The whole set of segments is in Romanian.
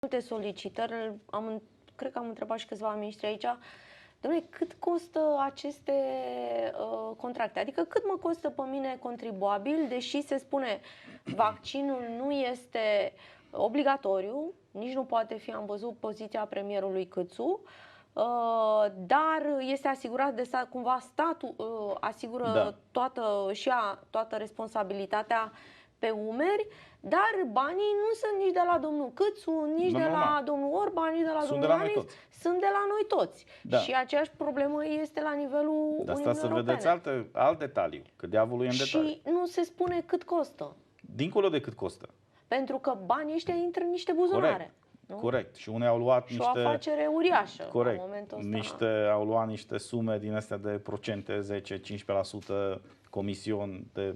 multe solicitări, cred că am întrebat și câțiva miniștri aici, dom'le, cât costă aceste contracte? Adică cât mă costă pe mine contribuabil, deși se spune vaccinul nu este obligatoriu, nici nu poate fi, am văzut poziția premierului Câțu, dar este asigurat de stat, cumva statul asigură toată responsabilitatea pe umeri, dar banii nu sunt nici de la domnul Câțu, nici de la domnul Orban, nici de la domnul Iohannis, sunt de la noi toți. Da. Și aceeași problemă este la nivelul Uniunii Europene. Dar să vedeți alt detaliu, că diavolul e în detaliu. Și nu se spune cât costă. Dincolo de cât costă. Pentru că banii ăștia intră în niște buzunare. Corect. Și unii au luat și o afacere uriașă. Corect. La momentul ăsta. Au luat niște sume din astea de procente, 10-15% comision de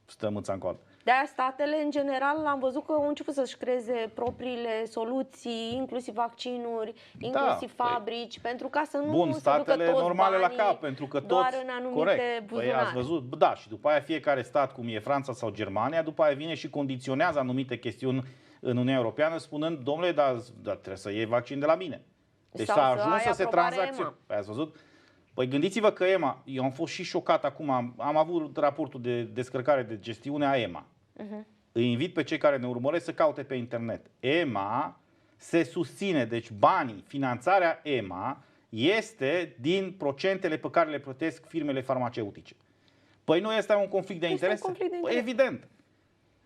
stămâța în coadă. De-aia statele, în general, am văzut că au început să-și creeze propriile soluții, inclusiv vaccinuri, inclusiv fabrici, pentru ca să nu se ducă toți normale la cap, pentru că doar în anumite buzunare. Ați văzut, da, și după aia fiecare stat, cum e Franța sau Germania, după aia vine și condiționează anumite chestiuni în Uniunea Europeană, spunând, domnule, dar trebuie să iei vaccin de la mine. Deci s-a ajuns să se tranzacționeze. Ați văzut? Păi gândiți-vă că EMA, eu am fost și șocat acum, am avut raportul de descărcare de gestiune a EMA. Îi invit pe cei care ne urmăresc să caute pe internet. EMA se susține, deci banii, finanțarea EMA este din procentele pe care le plătesc firmele farmaceutice. Păi nu este un conflict de interese? Păi evident.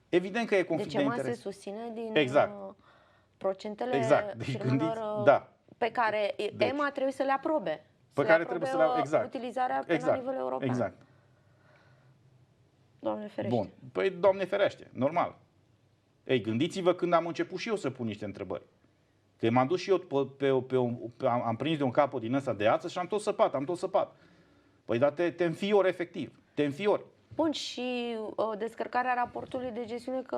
Evident că e conflict de interese. Deci EMA se susține din procentele firmelor pe care EMA trebuie să le aprobe. Pe care trebuie să le utilizarea la nivel european. Exact. Doamne ferește. Bun. Păi, Doamne ferește, normal. Ei, gândiți-vă când am început și eu să pun niște întrebări. Că m-am dus și eu, am prins de un capăt din ăsta de ață și am tot săpat. Păi, dar te înfiori efectiv. Te înfiori. Bun, și descărcarea raportului de gestiune, că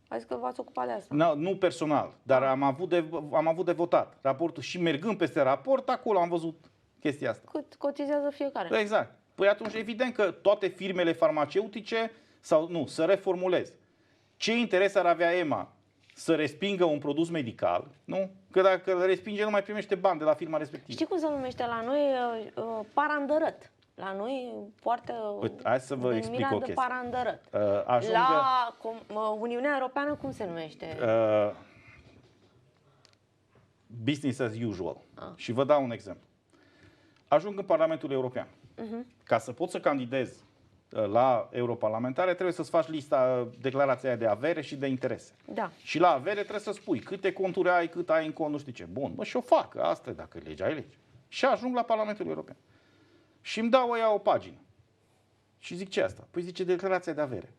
a zis că v-ați ocupat de asta. Nu personal, dar am avut de votat raportul și mergând peste raport, acolo am văzut chestia asta. Cât cotizează fiecare. Exact. Păi atunci evident că toate firmele farmaceutice, să reformulez. Ce interes ar avea EMA să respingă un produs medical, nu? Că dacă îl respinge nu mai primește bani de la firma respectivă. Știi cum se numește la noi? Parandărăt. La noi poartă hai să vă explic o chestie. Parandărăt. La Uniunea Europeană cum se numește? Business as usual. Și vă dau un exemplu. Ajung în Parlamentul European. Ca să poți să candidezi la europarlamentare, trebuie să-ți faci lista, declarația de avere și de interese. Da. Și la avere trebuie să spui câte conturi ai, cât ai în cont, nu știu ce. Bun, și o fac. Asta e, dacă legea e lege. Și ajung la Parlamentul European. Și îmi dau o pagină. Și zic, ce asta? Păi zice declarația de avere.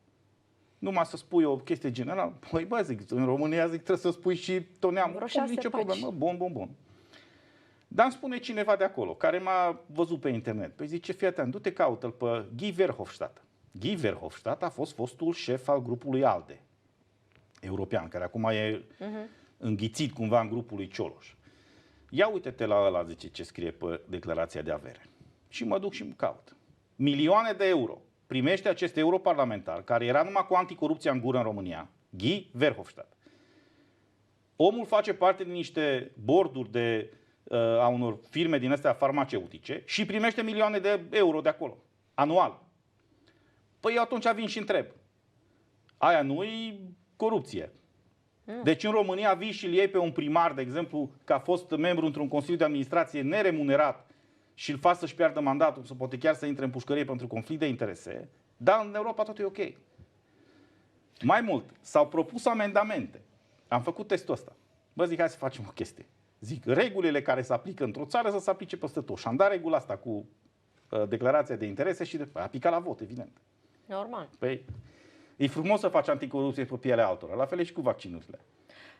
Numai să spui o chestie generală. Păi zic, în România zic, trebuie să spui și toneam. Nicio problemă. Bun. Dar îmi spune cineva de acolo, care m-a văzut pe internet. Păi zice, fii atent, du-te caută-l pe Guy Verhofstadt. Guy Verhofstadt a fost fostul șef al grupului ALDE european, care acum e înghițit cumva în grupul lui Cioloș. Ia uite-te la ăla, zice, ce scrie pe declarația de avere. Și mă duc și îmi caut. Milioane de euro primește acest europarlamentar, care era numai cu anticorupția în gură în România, Guy Verhofstadt. Omul face parte din niște borduri a unor firme din astea farmaceutice și primește milioane de euro de acolo, anual. Păi eu atunci vin și întreb. Aia nu-i corupție. Deci în România vii și îl iei pe un primar, de exemplu, că a fost membru într-un consiliu de administrație neremunerat și îl faci să-și piardă mandatul, să poate chiar să intre în pușcărie pentru conflict de interese, dar în Europa tot e ok. Mai mult, s-au propus amendamente. Am făcut testul ăsta. Bă, zic, hai să facem o chestie. Zic, regulile care se aplică într-o țară să se aplice peste tot. Și am dat regula asta cu declarația de interese și a picat la vot, evident. Normal. Păi, e frumos să faci anticorupție pe pielea altora. La fel e și cu vaccinurile.